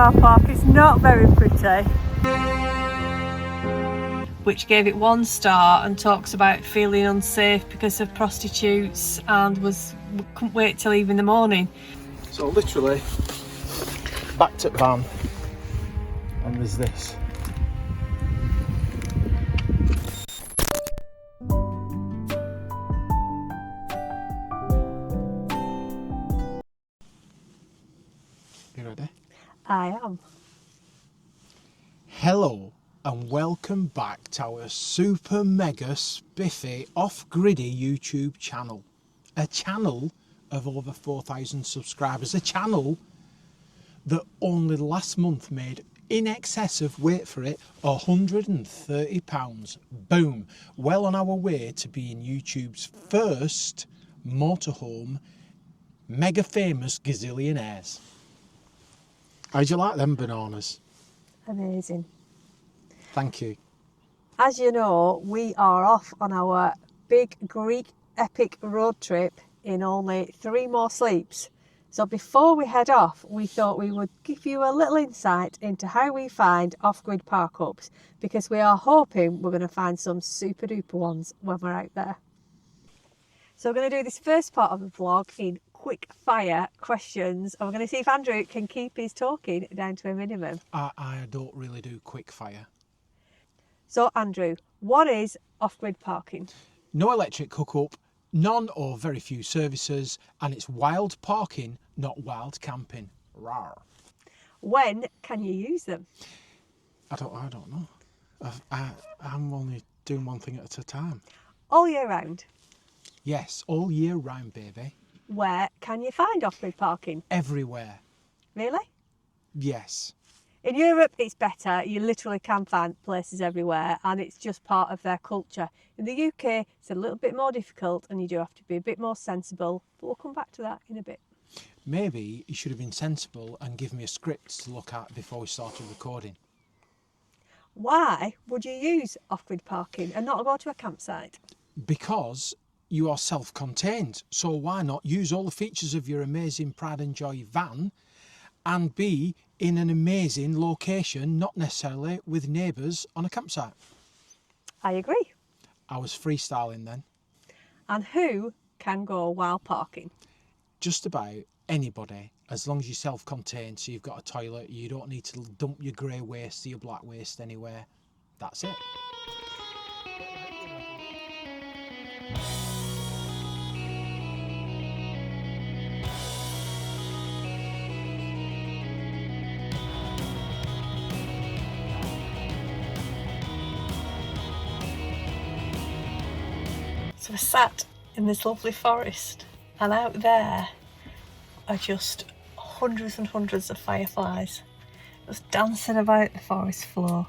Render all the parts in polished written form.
car park is not very pretty. Which gave it 1 star and talks about feeling unsafe because of prostitutes and couldn't wait till leave in the morning. So literally backed at van and there's this. You ready? I am. Hello and welcome back to our super mega spiffy off-griddy YouTube channel. A channel of over 4,000 subscribers. A channel that only last month made in excess of, wait for it, £130. Boom. Well on our way to being YouTube's first motorhome mega famous gazillionaires. How'd you like them bananas? Amazing. Thank you. As you know, we are off on our big Greek epic road trip in only 3 more sleeps. So before we head off, we thought we would give you a little insight into how we find off-grid park-ups, because we are hoping we're going to find some super duper ones when we're out there. So we're going to do this first part of the vlog in quick fire questions, and we're going to see if Andrew can keep his talking down to a minimum. I don't really do quick fire. So Andrew, what is off-grid parking? No electric hookup, none or very few services, and it's wild parking, not wild camping. Rawr. When can you use them? I don't know. I'm only doing one thing at a time. All year round? Yes, all year round, baby. Where can you find off-grid parking? Everywhere. Really? Yes. In Europe, it's better. You literally can find places everywhere, and it's just part of their culture. In the UK, it's a little bit more difficult, and you do have to be a bit more sensible, but we'll come back to that in a bit. Maybe you should have been sensible and given me a script to look at before we started recording. Why would you use off-grid parking and not go to a campsite? Because you are self-contained, so why not use all the features of your amazing Pride and Joy van and be in an amazing location, not necessarily with neighbours on a campsite. I agree. I was freestyling then. And who can go while parking? Just about anybody, as long as you're self-contained, so you've got a toilet, you don't need to dump your grey waste or your black waste anywhere. That's it. So we're sat in this lovely forest, and out there are just hundreds and hundreds of fireflies just dancing about the forest floor.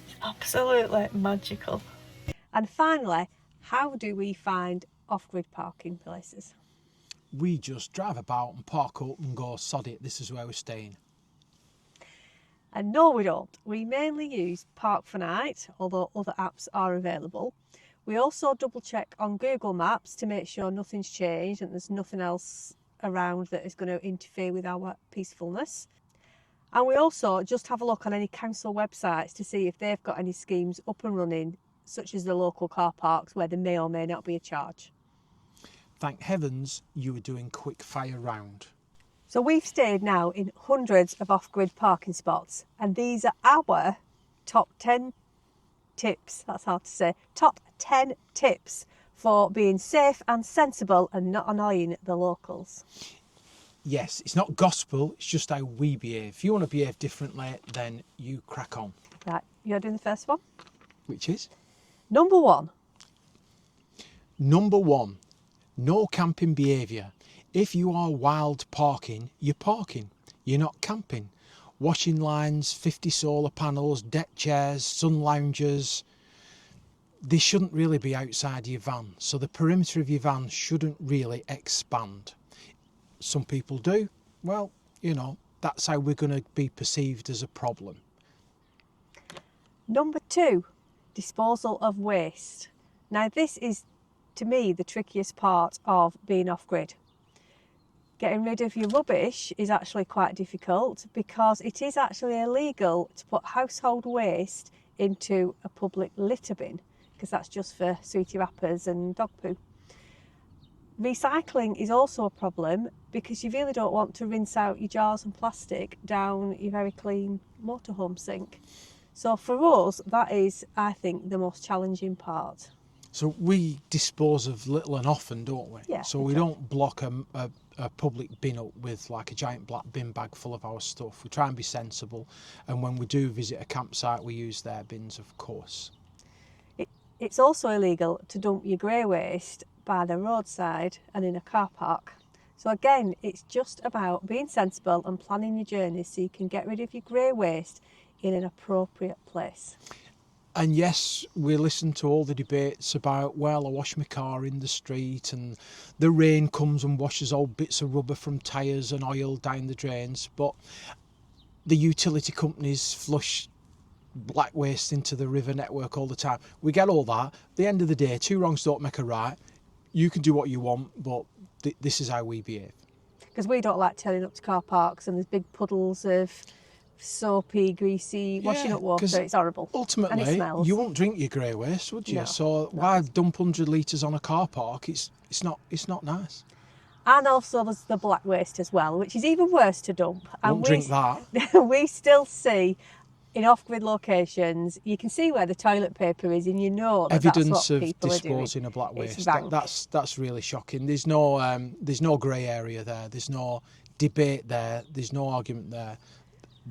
It's absolutely magical. And finally, how do we find off-grid parking places? We just drive about and park up and go, sod it, this is where we're staying. And no, we don't. We mainly use Park for Night, although other apps are available. We also double check on Google Maps to make sure nothing's changed and there's nothing else around that is going to interfere with our peacefulness. And we also just have a look on any council websites to see if they've got any schemes up and running, such as the local car parks where there may or may not be a charge. Thank heavens you were doing quick fire round. So we've stayed now in hundreds of off-grid parking spots, and these are our top 10 tips, that's hard to say, top 10 tips for being safe and sensible and not annoying the locals. Yes, it's not gospel, it's just how we behave. If you want to behave differently, then you crack on. Right, you're doing the first one? Which is? Number 1. Number 1, no camping behaviour. If you are wild parking, you're parking, you're not camping. Washing lines, 50 solar panels, deck chairs, sun loungers, they shouldn't really be outside your van. So the perimeter of your van shouldn't really expand. Some people do. Well, you know, that's how we're going to be perceived as a problem. Number 2, disposal of waste. Now this is, to me, the trickiest part of being off-grid. Getting rid of your rubbish is actually quite difficult because it is actually illegal to put household waste into a public litter bin, because that's just for sweetie wrappers and dog poo. Recycling is also a problem because you really don't want to rinse out your jars and plastic down your very clean motorhome sink. So for us, that is, I think, the most challenging part. So we dispose of little and often, don't we? Yeah. So we don't block a public bin up with like a giant black bin bag full of our stuff. We try and be sensible, and when we do visit a campsite, we use their bins, of course. It's also illegal to dump your grey waste by the roadside and in a car park. So again, it's just about being sensible and planning your journey so you can get rid of your grey waste in an appropriate place. And yes, we listen to all the debates about, well, I wash my car in the street and the rain comes and washes old bits of rubber from tyres and oil down the drains. But the utility companies flush black waste into the river network all the time. We get all that. At the end of the day, two wrongs don't make a right. You can do what you want, but this is how we behave. Because we don't like turning up to car parks and there's big puddles of soapy, greasy, washing up water. It's horrible. Ultimately, and it smells. You wouldn't drink your grey waste, would you? No, so why dump 100 litres on a car park? It's not nice. And also there's the black waste as well, which is even worse to dump. And Won't drink that. We still see in off-grid locations, you can see where the toilet paper is, and you know that evidence that's what of people disposing are doing. of black waste. It's rank. That's really shocking. There's no grey area there. There's no debate there. There's no argument there.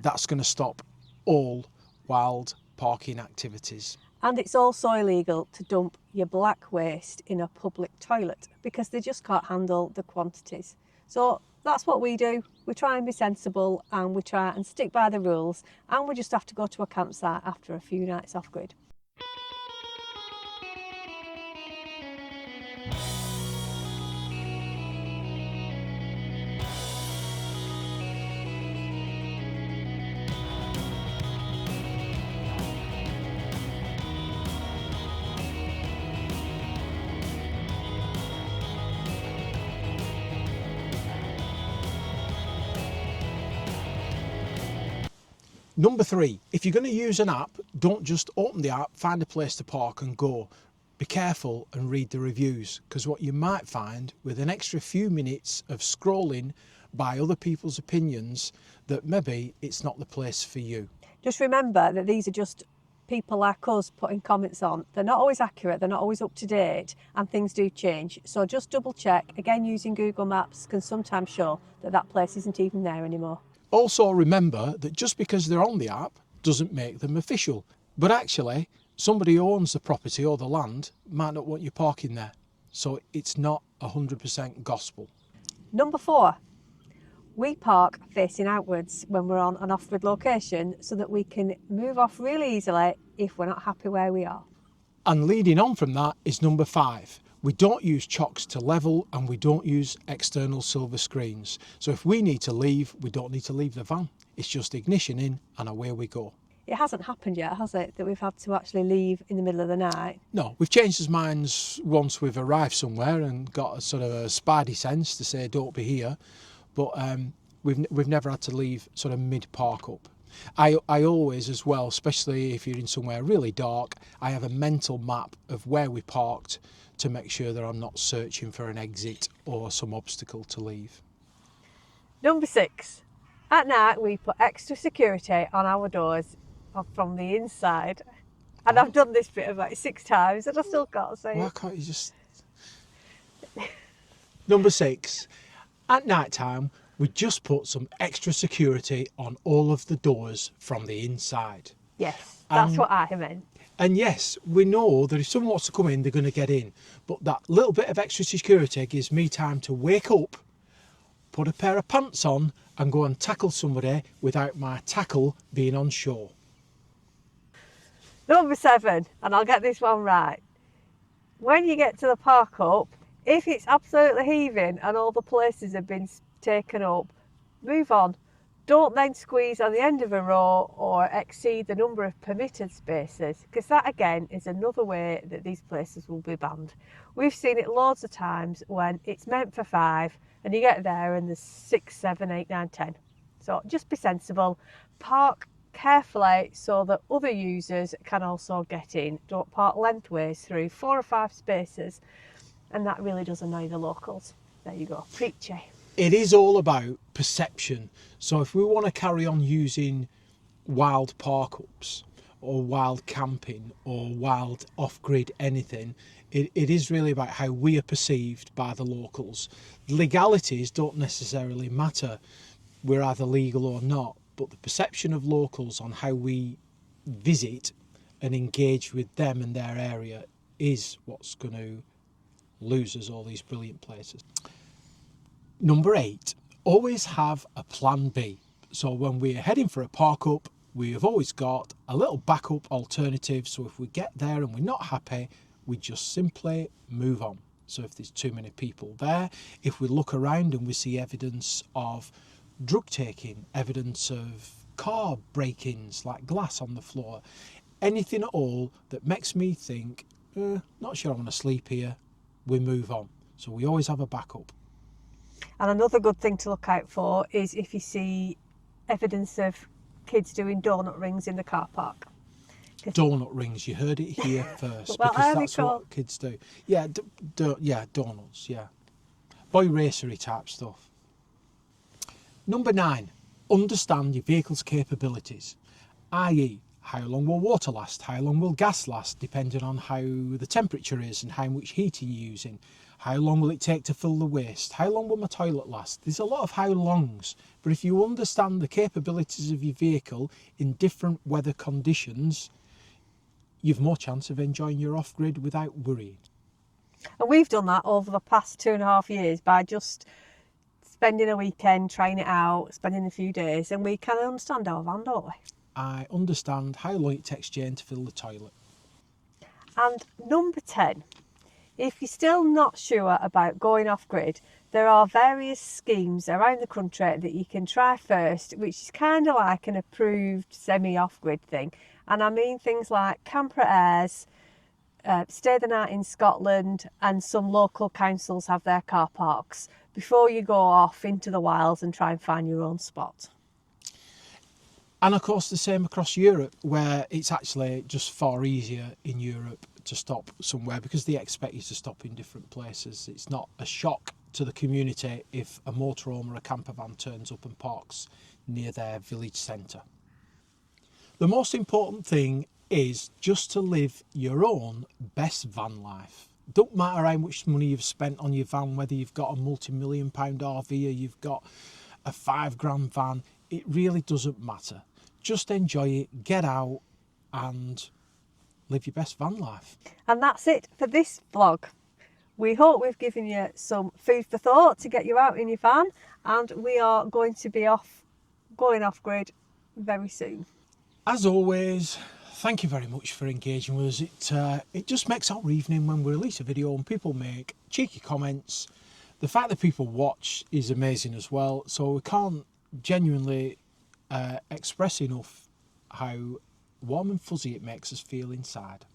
That's going to stop all wild parking activities. And it's also illegal to dump your black waste in a public toilet because they just can't handle the quantities. So that's what we do. We try and be sensible and we try and stick by the rules, and we just have to go to a campsite after a few nights off grid. Number 3, if you're going to use an app, don't just open the app, find a place to park and go. Be careful and read the reviews, because what you might find with an extra few minutes of scrolling by other people's opinions, that maybe it's not the place for you. Just remember that these are just people like us putting comments on. They're not always accurate, they're not always up to date, and things do change. So just double check. Again, using Google Maps can sometimes show that that place isn't even there anymore. Also remember that just because they're on the app doesn't make them official. But actually, somebody who owns the property or the land might not want you parking there. So it's not 100% gospel. Number 4, we park facing outwards when we're on an off-grid location so that we can move off really easily if we're not happy where we are. And leading on from that is number 5. We don't use chocks to level, and we don't use external silver screens. So if we need to leave, we don't need to leave the van. It's just ignition in and away we go. It hasn't happened yet, has it, that we've had to actually leave in the middle of the night? No, we've changed our minds once we've arrived somewhere and got a sort of a spidey sense to say don't be here, but we've never had to leave sort of mid-park up. I always as well, especially if you're in somewhere really dark, I have a mental map of where we parked to make sure that I'm not searching for an exit or some obstacle to leave. Number 6, at night we put extra security on our doors from the inside. And I've done this bit about 6 times and I still can't say Why it. can't you just... Number 6, at night time we just put some extra security on all of the doors from the inside. Yes, that's what I meant. And yes, we know that if someone wants to come in, they're going to get in. But that little bit of extra security gives me time to wake up, put a pair of pants on and go and tackle somebody without my tackle being on shore. Number 7, and I'll get this one right. When you get to the park up, if it's absolutely heaving and all the places have been taken up, move on. Don't then squeeze on the end of a row or exceed the number of permitted spaces, because that again is another way that these places will be banned. We've seen it loads of times when it's meant for 5 and you get there and there's 6, 7, 8, 9, 10. So just be sensible, park carefully so that other users can also get in. Don't park lengthways through 4 or 5 spaces, and that really does annoy the locals. There you go, preachy. It is all about perception. So if we want to carry on using wild park-ups or wild camping or wild off-grid anything, it is really about how we are perceived by the locals. Legalities don't necessarily matter. We're either legal or not, but the perception of locals on how we visit and engage with them and their area is what's going to lose us all these brilliant places. Number 8, always have a plan B. So when we're heading for a park up, we have always got a little backup alternative. So if we get there and we're not happy, we just simply move on. So if there's too many people there, if we look around and we see evidence of drug taking, evidence of car break-ins like glass on the floor, anything at all that makes me think, not sure I want to sleep here, we move on. So we always have a backup. And another good thing to look out for is if you see evidence of kids doing donut rings in the car park. Donut rings, you heard it here first, Well, because that's what kids do. Yeah, donuts, yeah. Boy racery type stuff. Number 9, understand your vehicle's capabilities, i.e. how long will water last, how long will gas last, depending on how the temperature is and how much heating you're using. How long will it take to fill the waste? How long will my toilet last? There's a lot of how longs, but if you understand the capabilities of your vehicle in different weather conditions, you've more chance of enjoying your off-grid without worrying. And we've done that over the past 2.5 years by just spending a weekend trying it out, spending a few days, and we kind of understand our van, don't we? I understand how long it takes Jane to fill the toilet. And number 10, if you're still not sure about going off-grid, there are various schemes around the country that you can try first, which is kind of like an approved semi-off-grid thing. And I mean things like CAMpRA, Stay the Night in Scotland, and some local councils have their car parks before you go off into the wilds and try and find your own spot. And of course the same across Europe, where it's actually just far easier in Europe to stop somewhere because they expect you to stop in different places. It's not a shock to the community if a motorhome or a camper van turns up and parks near their village centre. The most important thing is just to live your own best van life. Don't matter how much money you've spent on your van, whether you've got a multi-million-pound RV or you've got a £5,000 van, it really doesn't matter. Just enjoy it, get out and live your best van life. And that's it for this vlog. We hope we've given you some food for thought to get you out in your van, and we are going to be going off-grid very soon. As always, thank you very much for engaging with us. It just makes our evening when we release a video and people make cheeky comments. The fact that people watch is amazing as well, so we can't genuinely express enough how warm and fuzzy it makes us feel inside.